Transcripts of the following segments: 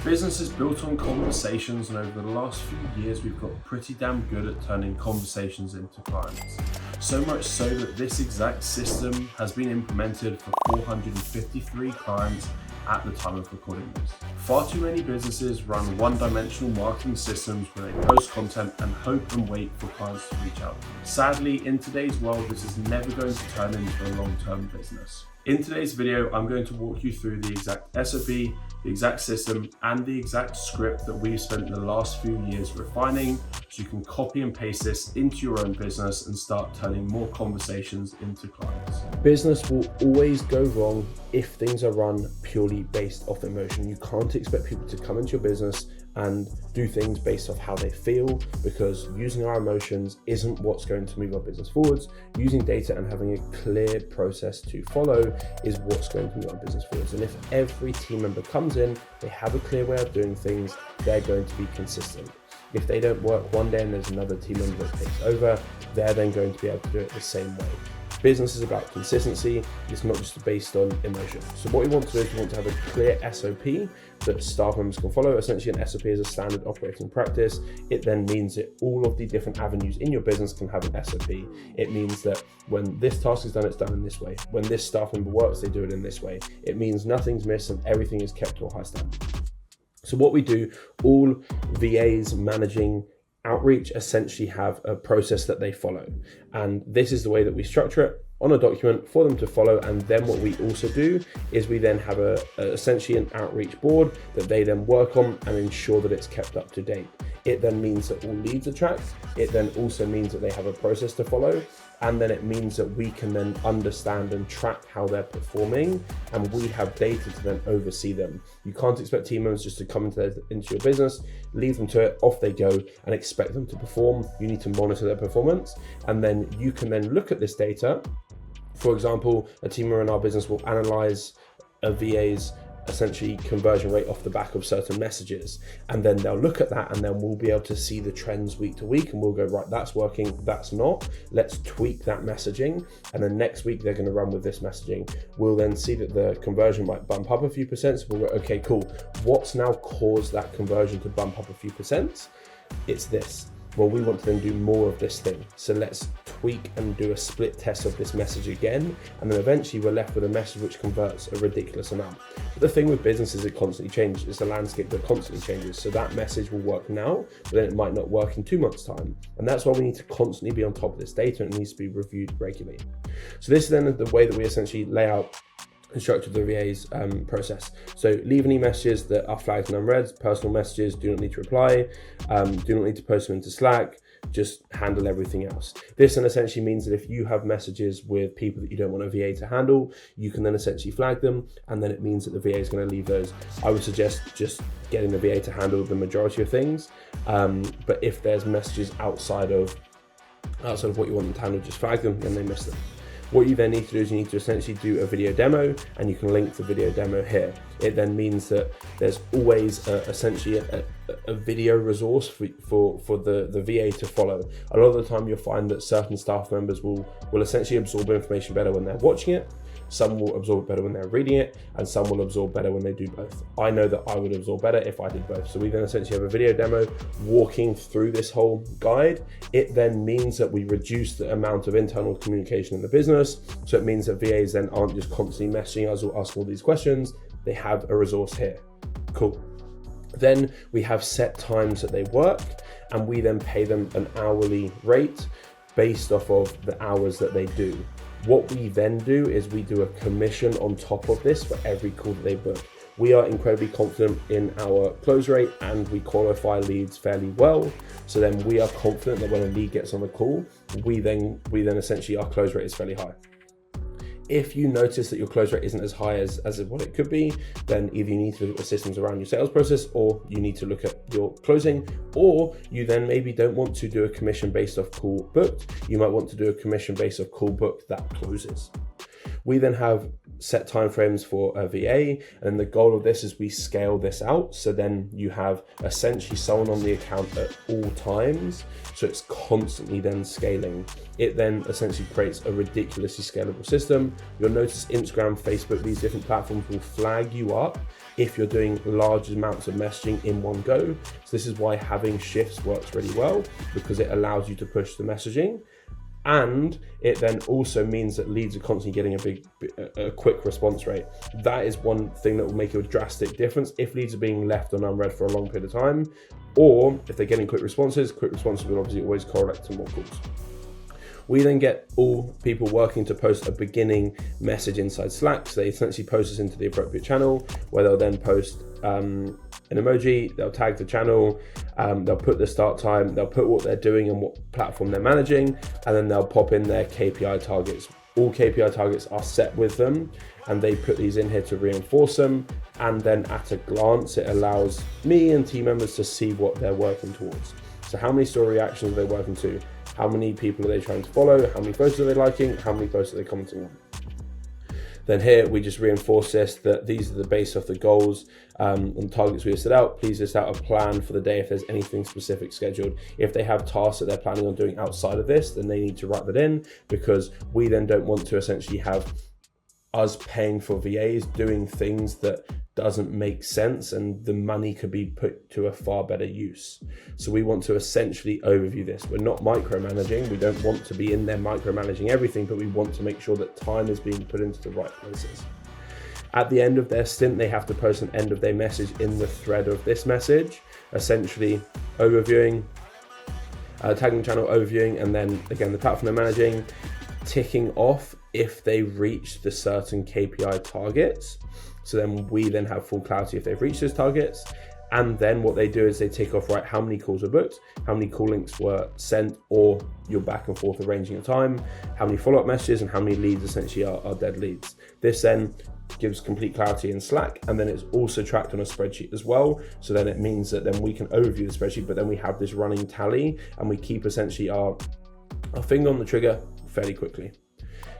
Business is built on conversations, and over the last few years we've got pretty damn good at turning conversations into clients. So much so that this exact system has been implemented for 453 clients at the time of recording this. Far too many businesses run one-dimensional marketing systems where they post content and hope and wait for clients to reach out. Sadly, in today's world, this is never going to turn into a long-term business. In today's video, I'm going to walk you through the exact SOP, the exact system, and the exact script that we've spent the last few years refining so you can copy and paste this into your own business and start turning more conversations into clients. Business will always go wrong if things are run purely based off emotion. You can't expect people to come into your business and do things based off how they feel, because using our emotions isn't what's going to move our business forwards. Using data and having a clear process to follow is what's going to move our business forwards. And if every team member comes in, they have a clear way of doing things, they're going to be consistent. If they don't work one day and there's another team member that takes over, they're then going to be able to do it the same way. Business is about consistency. It's not just based on emotion. So what we want to do is we want to have a clear SOP that staff members can follow. Essentially, an SOP is a standard operating practice. It then means that all of the different avenues in your business can have an SOP. It means that when this task is done, it's done in this way. When this staff member works, they do it in this way. It means nothing's missed and everything is kept to a high standard. So what we do, all VAs managing outreach essentially have a process that they follow. And this is the way that we structure it on a document for them to follow. And then what we also do is we then have essentially an outreach board that they then work on and ensure that it's kept up to date. It then means that all leads are tracked. It then also means that they have a process to follow. And then it means that we can then understand and track how they're performing, and we have data to then oversee them. You can't expect team members just to come into your business, leave them to it, off they go, and expect them to perform. You need to monitor their performance, and then you can then look at this data. For example, a team member in our business will analyze a VA's essentially conversion rate off the back of certain messages, and then they'll look at that, and then we'll be able to see the trends week to week, and we'll go, right, that's working, that's not, let's tweak that messaging. And then next week they're going to run with this messaging. We'll then see that the conversion might bump up a few percent, so we'll go, okay, cool, what's now caused that conversion to bump up a few percent? It's this. Well, we want to then do more of this thing, so let's tweak and do a split test of this message again, and then eventually we're left with a message which converts a ridiculous amount. But the thing with business is it constantly changes. It's a landscape that constantly changes, so that message will work now, but then it might not work in 2 months' time. And that's why we need to constantly be on top of this data, and it needs to be reviewed regularly. So this is then the way that we essentially lay out and structure the VA's process. So leave any messages that are flagged and unread. Personal messages, do not need to reply, do not need to post them into Slack, just handle everything else. This then essentially means that if you have messages with people that you don't want a VA to handle, you can then essentially flag them, and then it means that the VA is going to leave those. I would suggest just getting the VA to handle the majority of things, but if there's messages outside of what you want them to handle, just flag them, then they miss them. What you then need to do is you need to essentially do a video demo, and you can link the video demo here. It then means that there's always essentially a video resource for the VA to follow. A lot of the time you'll find that certain staff members will essentially absorb information better when they're watching it. Some will absorb it better when they're reading it, and some will absorb better when they do both. I know that I would absorb better if I did both. So we then essentially have a video demo walking through this whole guide. It then means that we reduce the amount of internal communication in the business. So it means that VAs then aren't just constantly messaging us or asking all these questions. They have a resource here. Cool. Then we have set times that they work, and we then pay them an hourly rate based off of the hours that they do. What we then do is we do a commission on top of this for every call that they book. We are incredibly confident in our close rate, and we qualify leads fairly well. So then we are confident that when a lead gets on the call, we then essentially our close rate is fairly high. If you notice that your close rate isn't as high as what it could be, then either you need to look at the systems around your sales process, or you need to look at your closing, or you then maybe don't want to do a commission based off call booked. You might want to do a commission based off call booked that closes. We then have set timeframes for a VA, and the goal of this is we scale this out, so then you have essentially someone on the account at all times, so it's constantly then scaling. It then essentially creates a ridiculously scalable system. You'll notice Instagram, Facebook, these different platforms will flag you up if you're doing large amounts of messaging in one go. So this is why having shifts works really well, because it allows you to push the messaging. And it then also means that leads are constantly getting a quick response rate. That is one thing that will make a drastic difference if leads are being left on unread for a long period of time, or if they're getting quick responses will obviously always correlate to more calls. We then get all people working to post a beginning message inside Slack. So they essentially post this into the appropriate channel, where they'll then post an emoji, they'll tag the channel, they'll put the start time, they'll put what they're doing and what platform they're managing, and then they'll pop in their KPI targets. All KPI targets are set with them, and they put these in here to reinforce them. And then at a glance, it allows me and team members to see what they're working towards. So how many story reactions are they working to? How many people are they trying to follow? How many posts are they liking? How many posts are they commenting on? Then here we just reinforce this, that these are the base of the goals and targets we have set out. Please list out a plan for the day if there's anything specific scheduled. If they have tasks that they're planning on doing outside of this, then they need to write that in, because we then don't want to essentially have us paying for VAs doing things that doesn't make sense, and the money could be put to a far better use. So we want to essentially overview this. We're not micromanaging. We don't want to be in there micromanaging everything, but we want to make sure that time is being put into the right places. At the end of their stint, they have to post an end of day message in the thread of this message, essentially overviewing, tagging channel, overviewing, and then again, the platform they're managing, ticking off if they reach the certain KPI targets. So then we then have full clarity if they've reached those targets. And then what they do is they tick off, right, how many calls were booked, how many call links were sent, or you're back and forth arranging a time, how many follow-up messages, and how many leads essentially are dead leads. This then gives complete clarity in Slack, and then it's also tracked on a spreadsheet as well. So then it means that then we can overview the spreadsheet, but then we have this running tally, and we keep essentially our finger on the trigger fairly quickly.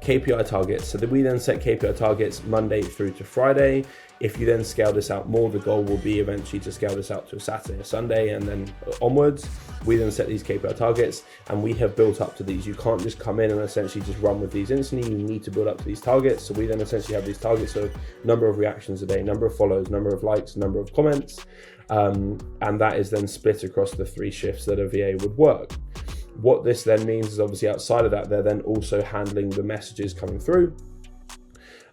KPI targets. So that we then set KPI targets Monday through to Friday. If you then scale this out more, the goal will be eventually to scale this out to a Saturday, a Sunday, and then onwards. We then set these KPI targets, and we have built up to these. You can't just come in and essentially just run with these instantly. You need to build up to these targets. So we then essentially have these targets of number of reactions a day, number of follows, number of likes, number of comments, and that is then split across the 3 shifts that a VA would work. What this then means is obviously outside of that, they're then also handling the messages coming through.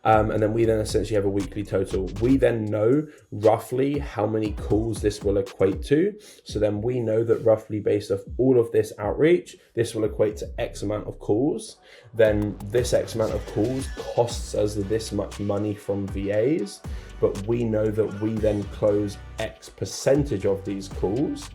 And then we then essentially have a weekly total. We then know roughly how many calls this will equate to. So then we know that roughly based off all of this outreach, this will equate to X amount of calls. Then this X amount of calls costs us this much money from VAs, but we know that we then close X percentage of these calls.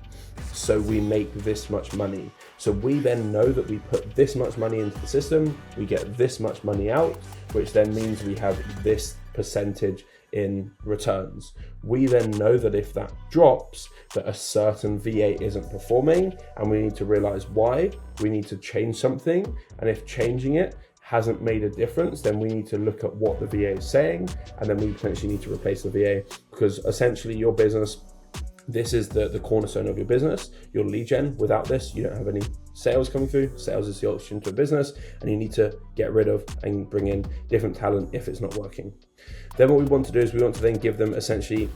So we make this much money. So we then know that we put this much money into the system, we get this much money out, which then means we have this percentage in returns. We then know that if that drops, that a certain VA isn't performing, and we need to realize why. We need to change something, and if changing it hasn't made a difference, then we need to look at what the VA is saying, and then we potentially need to replace the VA, because essentially your business, this is the cornerstone of your business, your lead gen. Without this, you don't have any sales coming through. Sales is the option to a business, and you need to get rid of and bring in different talent if it's not working. Then what we want to do is we want to then give them essentially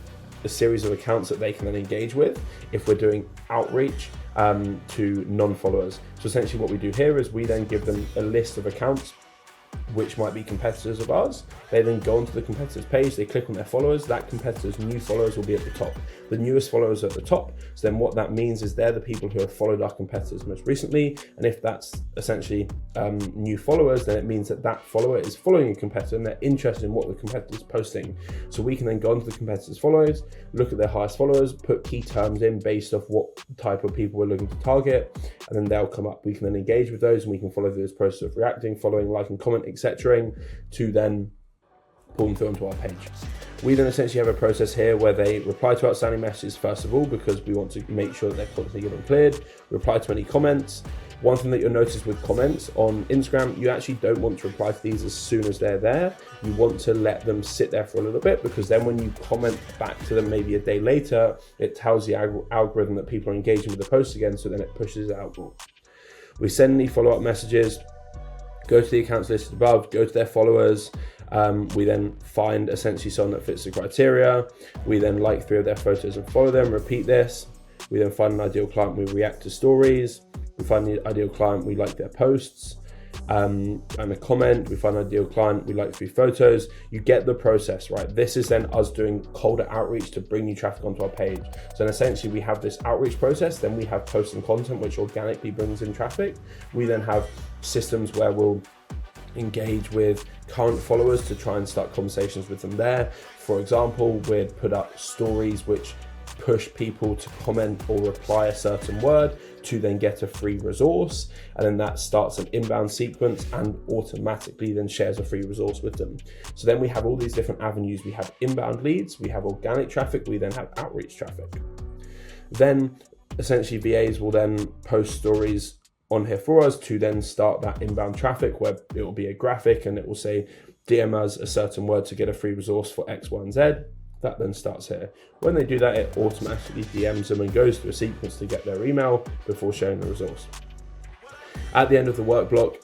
a series of accounts that they can then engage with if we're doing outreach to non-followers. So essentially what we do here is we then give them a list of accounts which might be competitors of ours. They then go onto the competitors page, they click on their followers, that competitor's new followers will be at the top. The newest followers are at the top, so then what that means is they're the people who have followed our competitors most recently, and if that's essentially new followers, then it means that that follower is following a competitor and they're interested in what the competitor's posting. So we can then go onto the competitor's followers, look at their highest followers, put key terms in based off what type of people we're looking to target, and then they'll come up. We can then engage with those, and we can follow through this process of reacting, following, liking, comment, etc., to then pull them through onto our page. We then essentially have a process here where they reply to outstanding messages first of all, because we want to make sure that they're constantly getting cleared, reply to any comments, One thing that you'll notice with comments on Instagram, you actually don't want to reply to these as soon as they're there. You want to let them sit there for a little bit, because then when you comment back to them maybe a day later, it tells the algorithm that people are engaging with the post again, so then it pushes it out more. We send any follow-up messages, go to the accounts listed above, go to their followers. We then find essentially someone that fits the criteria. We then like 3 of their photos and follow them, repeat this. We then find an ideal client, we react to stories. We find the ideal client, we like their posts and a comment. We find an ideal client, we like 3 photos. You get the process, right? This is then us doing colder outreach to bring new traffic onto our page. So then essentially we have this outreach process, then we have posts and content, which organically brings in traffic. We then have systems where we'll engage with current followers to try and start conversations with them there. For example, we'd put up stories which push people to comment or reply a certain word to then get a free resource, and then that starts an inbound sequence and automatically then shares a free resource with them. So then we have all these different avenues. We have inbound leads, we have organic traffic, we then have outreach traffic. Then essentially VAs will then post stories on here for us to then start that inbound traffic, where it will be a graphic and it will say DM us a certain word to get a free resource for X, Y, and Z. That then starts here. When they do that, it automatically DMs them and goes through a sequence to get their email before sharing the resource. At the end of the work block,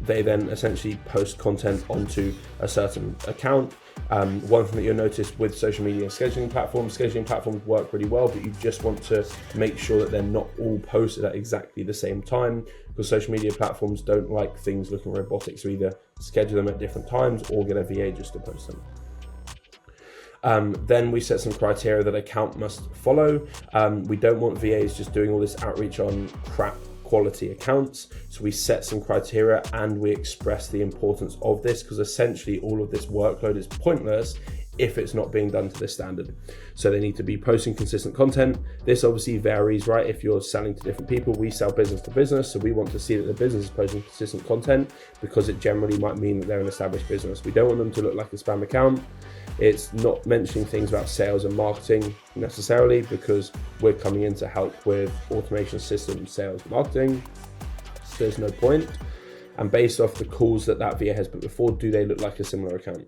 they then essentially post content onto a certain account. One thing that you'll notice with social media and scheduling platforms work really well, but you just want to make sure that they're not all posted at exactly the same time, because social media platforms don't like things looking robotic. So either schedule them at different times or get a VA just to post them. Then we set some criteria that account must follow. We don't want VAs just doing all this outreach on crap quality accounts. So we set some criteria and we express the importance of this, because essentially all of this workload is pointless if it's not being done to this standard. So they need to be posting consistent content. This obviously varies, right? If you're selling to different people, we sell business to business. So we want to see that the business is posting consistent content, because it generally might mean that they're an established business. We don't want them to look like a spam account. It's not mentioning things about sales and marketing necessarily, because we're coming in to help with automation systems, sales, marketing. So there's no point. And based off the calls that VA has put before, do they look like a similar account?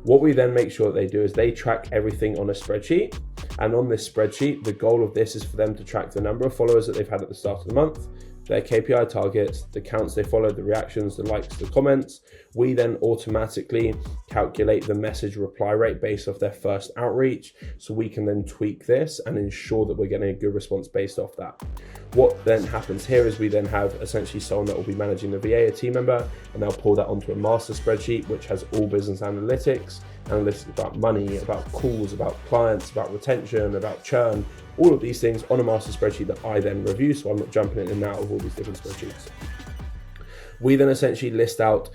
What we then make sure that they do is they track everything on a spreadsheet. And on this spreadsheet, the goal of this is for them to track the number of followers that they've had at the start of the month, their KPI targets, the counts they followed, the reactions, the likes, the comments. We then automatically calculate the message reply rate based off their first outreach. So we can then tweak this and ensure that we're getting a good response based off that. What then happens here is we then have essentially someone that will be managing the VA, a team member, and they'll pull that onto a master spreadsheet, which has all business analytics about money, about calls, about clients, about retention, about churn, all of these things on a master spreadsheet that I then review, so I'm not jumping in and out of all these different spreadsheets. We then essentially list out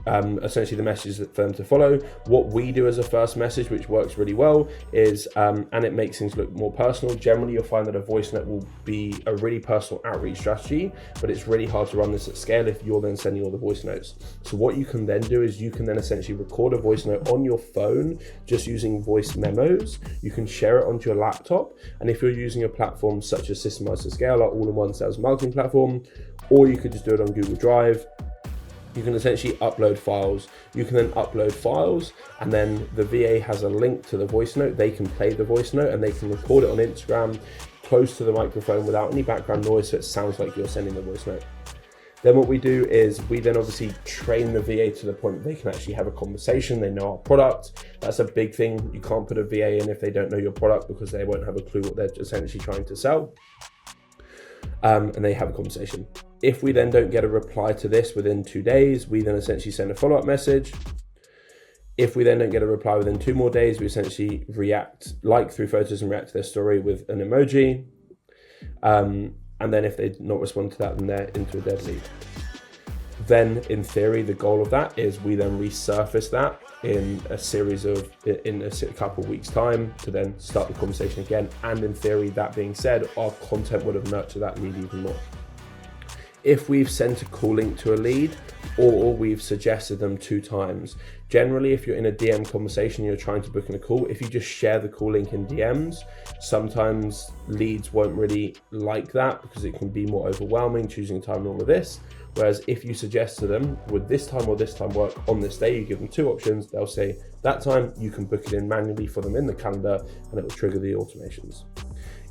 essentially the messages for them to follow. What we do as a first message, which works really well, is and it makes things look more personal. Generally, you'll find that a voice note will be a really personal outreach strategy, but it's really hard to run this at scale if you're then sending all the voice notes. So what you can then do is you can then essentially record a voice note on your phone just using voice memos. You can share it onto your laptop, and if you're using a platform such as Systemize to Scale, our all-in-one sales marketing platform, or you could just do it on Google Drive, you can essentially upload files. You can then upload files, and then the VA has a link to the voice note. They can play the voice note and they can record it on Instagram close to the microphone without any background noise, so it sounds like you're sending the voice note. Then what we do is we then obviously train the VA to the point that they can actually have a conversation. They know our product. That's a big thing. You can't put a VA in if they don't know your product, because they won't have a clue what they're essentially trying to sell. And they have a conversation. If we then don't get a reply to this within 2 days, we then essentially send a follow-up message. If we then don't get a reply within 2 more days, we essentially like 3 photos and react to their story with an emoji. And then if they not respond to that, then they're into a dead lead. Then in theory, the goal of that is we then resurface that in a couple of weeks time to then start the conversation again. And in theory, that being said, our content would have nurtured that lead even more. if we've sent a call link to a lead or we've suggested them 2 times. Generally, if you're in a DM conversation, you're trying to book in a call, if you just share the call link in DMs, sometimes leads won't really like that because it can be more overwhelming choosing time and all of this. Whereas if you suggest to them, would this time or this time work on this day, you give them 2 options, they'll say that time, you can book it in manually for them in the calendar and it will trigger the automations.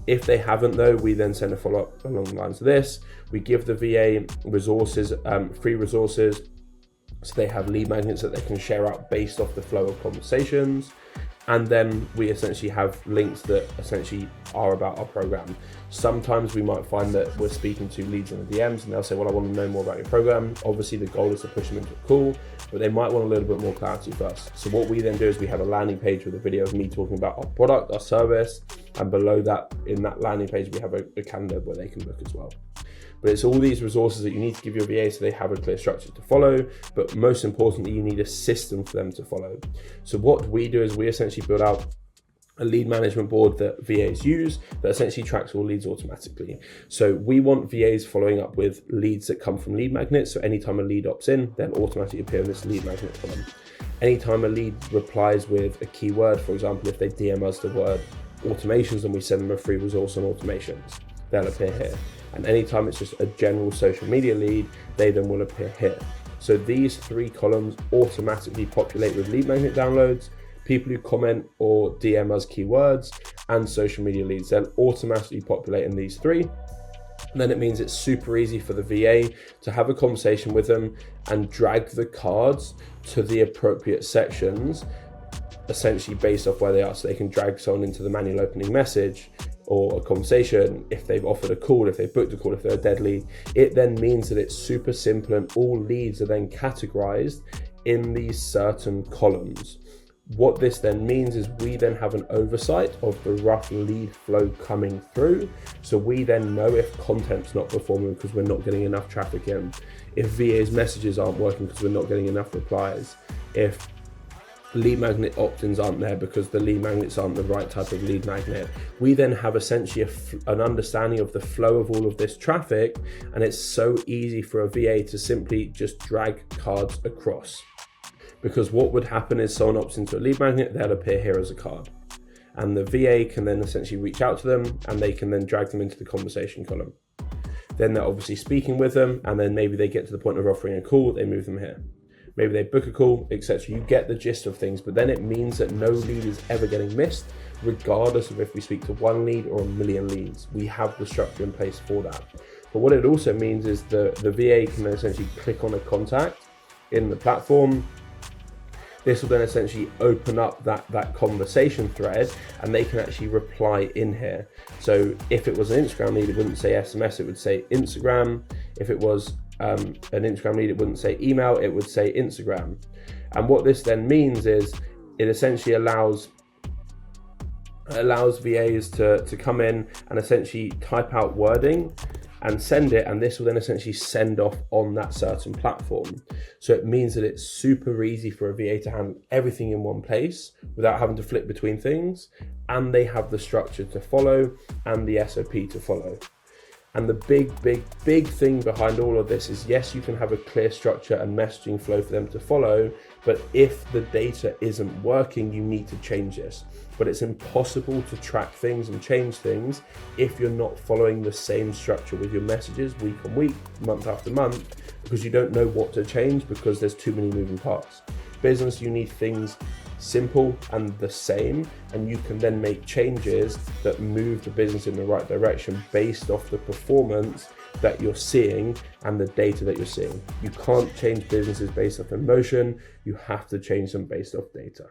If they haven't though, we then send a follow-up along the lines of this. We give the VA resources, free resources, so they have lead magnets that they can share out based off the flow of conversations. And then we essentially have links that essentially are about our program. Sometimes we might find that we're speaking to leads in the DMs and they'll say, well, I want to know more about your program. Obviously the goal is to push them into a call, but they might want a little bit more clarity first. So what we then do is we have a landing page with a video of me talking about our product, our service, and below that, in that landing page, we have a calendar where they can book as well. But it's all these resources that you need to give your VA so they have a clear structure to follow, but most importantly, you need a system for them to follow. So what we do is we essentially build out a lead management board that VAs use that essentially tracks all leads automatically. So we want VAs following up with leads that come from lead magnets. So anytime a lead opts in, they'll automatically appear in this lead magnet column. Anytime a lead replies with a keyword, for example, if they DM us the word automations and we send them a free resource on automations, they'll appear here. And anytime it's just a general social media lead, they then will appear here. So these 3 columns automatically populate with lead magnet downloads, people who comment or DM us keywords, and social media leads. They'll automatically populate in these 3. And then it means it's super easy for the VA to have a conversation with them and drag the cards to the appropriate sections, essentially based off where they are. So they can drag someone into the manual opening message or a conversation, if they've offered a call, if they've booked a call, if they're a dead lead. It then means that it's super simple and all leads are then categorized in these certain columns. What this then means is we then have an oversight of the rough lead flow coming through. So we then know if content's not performing because we're not getting enough traffic in, if VA's messages aren't working because we're not getting enough replies, if lead magnet opt-ins aren't there because the lead magnets aren't the right type of lead magnet. We then have essentially an understanding of the flow of all of this traffic, and it's so easy for a VA to simply just drag cards across. Because what would happen is someone opts into a lead magnet, they'll appear here as a card. And the VA can then essentially reach out to them and they can then drag them into the conversation column. Then they're obviously speaking with them, and then maybe they get to the point of offering a call, they move them here. Maybe they book a call, etc. You get the gist of things, but then it means that no lead is ever getting missed, regardless of if we speak to 1 lead or 1 million leads. We have the structure in place for that. But what it also means is the VA can then essentially click on a contact in the platform. This will then essentially open up that conversation thread and they can actually reply in here. So if it was an Instagram lead, it wouldn't say SMS, it would say Instagram. If it was an Instagram lead, it wouldn't say email, it would say Instagram. And what this then means is it essentially allows VAs to come in and essentially type out wording and send it, and this will then essentially send off on that certain platform. So it means that it's super easy for a VA to handle everything in one place without having to flip between things, and they have the structure to follow and the SOP to follow. And the big thing behind all of this is, yes, you can have a clear structure and messaging flow for them to follow, but if the data isn't working, you need to change this. But it's impossible to track things and change things if you're not following the same structure with your messages week on week, month after month, because you don't know what to change because there's too many moving parts. Business, you need things simple and the same, and you can then make changes that move the business in the right direction based off the performance that you're seeing and the data that you're seeing. You can't change businesses based off emotion, you have to change them based off data.